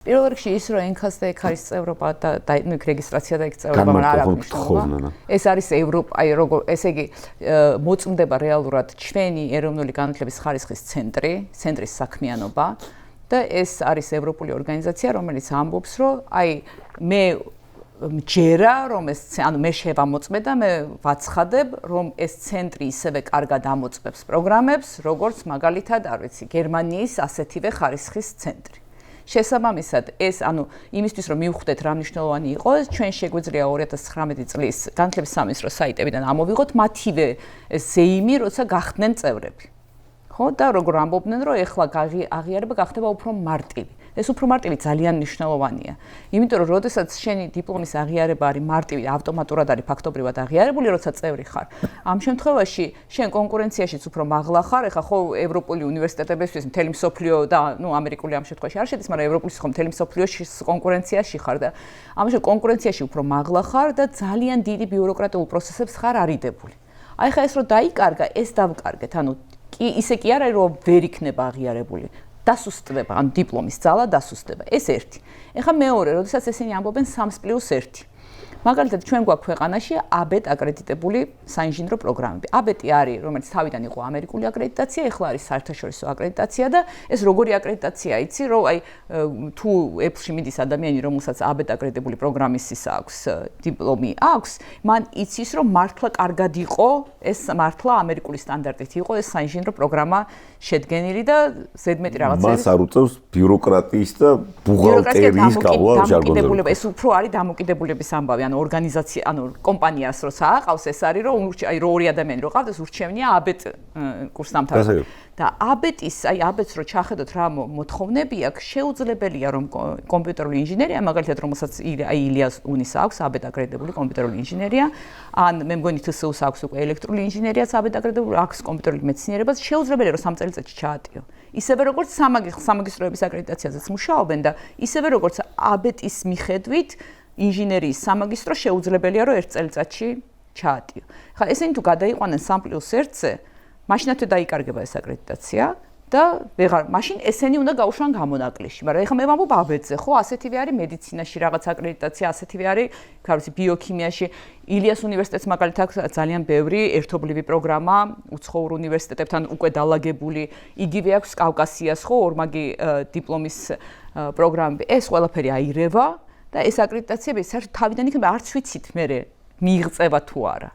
პირველ რიგში ის რომ ენქას და ეგ არის წევრობა და რეგისტრაცია და ეგ წევრობა არ აქვს მნიშვნელობა. ეს არის ევროპა, როგორ ესე იგი მოწმდება რეალურად ჩვენი ეროვნული განათლების ხარისხის ცენტრის საქმიანობა და ეს არის ევროპული ორგანიზაცია, რომელიც ამბობს, რომ აი მე მჯერა, რომ ეს ანუ მე შევამოწმე და მე ვაცხადებ, რომ ეს ცენტრი ისევე კარგად ამოწმებს პროგრამებს, როგორც მაგალითად, არ ვიცი, გერმანიის ასეთივე ხარისხის ცენტრი. შესაბამისად, ეს ანუ იმისთვის რომ მივხვდეთ რა მნიშვნელოვანი იყო, ჩვენ შეგვიძლია 2019 წლის განათლების სამინისტროს საიტებიდან ამოვიღოთ მათივე ზეიმი, როცა გახდნენ წევრები. ხო და როგორ ამბობდნენ, რომ ეხლა აღიარება გახდება უფრო მარტივი. ეს უფრო მარტივი ძალიან მნიშვნელოვანია. იმიტომ რომ როდესაც შენი დიპლომის აღიარება არის მარტივი, ავტომატურად არის ფაქტობრივად აღიარებული, როცა წევრი ხარ. ამ შემთხვევაში შენ კონკურენციაშიც უფრო მაღლა ხარ. ეხლა ხო ევროპული უნივერსიტეტებისთვის მთელი მსოფლიო და ამერიკული ამ შემთხვევაში არ შედის, მაგრამ ევროპის ხო მთელი მსოფლიოში კონკურენციაში ხარ და ამჟამად კონკურენციაში უფრო მაღლა ხარ და ძალიან დიდი ბიუროკრატიულ პროცესებს ხარ არიდებული. აი ხა ეს რომ დაიკარგა, ეს დავკარგეთ. ანუ ისე კი არა რომ ვერ იქნება აღიარებული. დასუსტდება, ანუ დიპლომის ძალა დასუსტდება. ეს ერთი. ეხლა მეორე, როდესაც ესენი ამბობენ 3+1. მაგალითად, ჩვენ გვაქვს ქვეყანაში ABET აკრედიტებული საინჟინრო პროგრამები. ABET არის, რომელიც თავიდან იყო ამერიკული აკრედიტაცია, ეხლა არის საერთაშორისო აკრედიტაცია და ეს როგორი აკრედიტაცია, იცი, რომ აი თუ Apple-ში მიდის ადამიანი, რომელსაც ABET აკრედიტებული პროგრამის აქვს დიპლომი აქვს, მან იცის, რომ მართლა კარგად იყო, ეს მართლა ამერიკული სტანდარტით იყო ეს საინჟინრო პროგრამა შედგენილი და ზედმეტი რაღაცები. მას არ უწევს ბიუროკრატიის და ბუღალტერიის გავლა ჟარგონზე. ეს უფრო არის დამოკიდებულების ამბავი. ორგანიზაცია, ანუ კომპანიას როცა აყავს, ეს არის რომ აი ორი ადამიანი რო ყავდეს, ურჩევნია ABET კურსდამთავრებას. და ABET-ის, აი ABET-ს რო ჩახედოთ რა მოთხოვნები აქვს, შეუძლებელია რომ კომპიუტერული ინჟინერია, მაგალითად რომელსაც აი ილიას უნის აქვს ABET აკრედიტებული კომპიუტერული ინჟინერია, ან მე მგონი TSU-ს აქვს უკვე ელექტრული ინჟინერიაც ABET აკრედიტებული, აქვს კომპიუტერული მეცნიერებაც, შეუძლებელია რომ 3 წელიწადში ჩაატიო. ისევე როგორც სამაგისტროების აკრედიტაციაზეც მუშაობენ და ისევე როგორც ABET-ის მიხედვით ინჟინერიის სამაგისტრო შეუძლებელია რომ 1 წელიწადში ჩაატიო. ხა ესენი თუ გადაიყვანენ 3+1-ზე, მაშინათვე დაიკარგება ეს აკრედიტაცია და მაშინ ესენი უნდა გაუშვან გამონაკლისში. მაგრამ ეხლა მე ვამბობ ABET-ზე, ხო, ასეთივე არის მედიცინაში რაღაც აკრედიტაცია, ასეთივე არის, გავიცი, ბიოქიმიაში. ილიას უნივერსიტეტს მაგალითად აქვს ძალიან ბევრი ერთობლივი პროგრამა, უცხოურ უნივერსიტეტებთან უკვე დალაგებული. იგივე აქვს კავკასიას, ხო, ორმაგი დიპლომის პროგრამები. ეს ყველაფერი აირევა. და ეს აკრედიტაციები საერთოდ თავიდან იქნება არც ვიცით მე მიიღწევა თუ არა.